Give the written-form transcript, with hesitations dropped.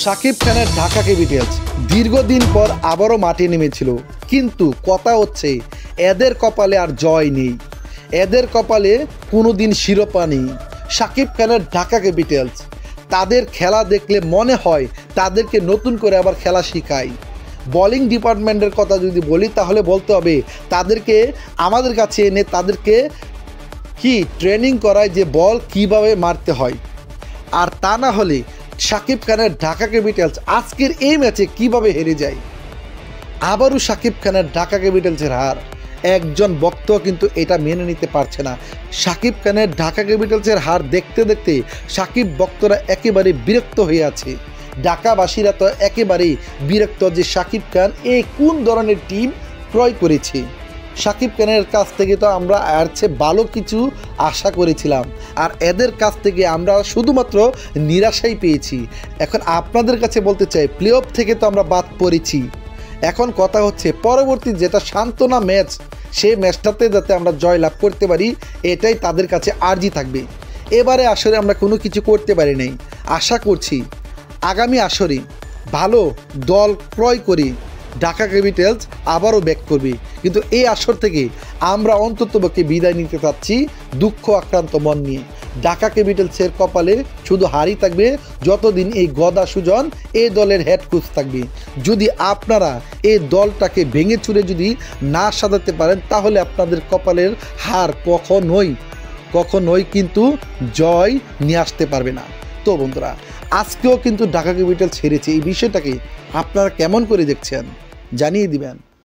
শাকিব খানের ঢাকা ক্যাপিটালস দীর্ঘদিন পর আবারও মাঠে নেমেছিল, কিন্তু কথা হচ্ছে এদের কপালে আর জয় নেই, এদের কপালে কোনোদিন শিরোপা নেই। শাকিব খানের ঢাকা ক্যাপিটালস তাদের খেলা দেখলে মনে হয় তাদেরকে নতুন করে আবার খেলা শেখায়। বোলিং ডিপার্টমেন্টের কথা যদি বলি তাহলে বলতে হবে তাদেরকে আমাদের কাছে এনে তাদেরকে কি ট্রেনিং করায় যে বল কিভাবে মারতে হয়। আর তা না হলে শাকিব খানের ঢাকা ক্যাপিটালস আজকের এই ম্যাচে কিভাবে হেরে যায়। আবারও শাকিব খানের ঢাকা ক্যাপিটালসের হার, একজন ভক্ত কিন্তু এটা মেনে নিতে পারছে না। শাকিব খানের ঢাকা ক্যাপিটালসের হার দেখতে দেখতে শাকিব ভক্তরা একেবারে বিরক্ত হয়ে আছে। ঢাকাবাসীরা তো একেবারেই বিরক্ত যে শাকিব খান এই কোন ধরনের টিম ক্রয় করেছে। শাকিব খানের কাছ থেকে তো আমরা এর চেয়ে ভালো কিছু আশা করেছিলাম, আর এদের কাছ থেকে আমরা শুধুমাত্র নিরাশাই পেয়েছি। এখন আপনাদের কাছে বলতে চাই, প্লে অফ থেকে তো আমরা বাদ পড়েছি। এখন কথা হচ্ছে পরবর্তী যেটা সান্ত্বনা ম্যাচ, সেই ম্যাচটাতে যাতে আমরা জয়লাভ করতে পারি, এটাই তাদের কাছে আর্জি থাকবে। এবারে আসরে আমরা কোনো কিছু করতে পারি নাই। আশা করছি আগামী আসরে ভালো দল ক্রয় করি ঢাকা ক্যাপিটালস আবারও ব্যাক করবে, কিন্তু এই আসর থেকে আমরা অন্ততপক্ষে বিদায় নিতে চাচ্ছি দুঃখ আক্রান্ত মন নিয়ে। ঢাকা ক্যাপিটালসের কপালে শুধু হারই থাকবে যতদিন এই গদা সুজন এই দলের হেড কোচ থাকবে। যদি আপনারা এই দলটাকে ভেঙে চুরে যদি না সাজাতে পারেন তাহলে আপনাদের কপালের হার কখনোই কিন্তু জয় নিয়ে আসতে পারবে না। তো বন্ধুরা, আজকেও কিন্তু ঢাকা ক্যাপিটালস হেরেছে, এই বিষয়টাকে আপনারা কেমন করে দেখছেন জানিয়ে দিবেন।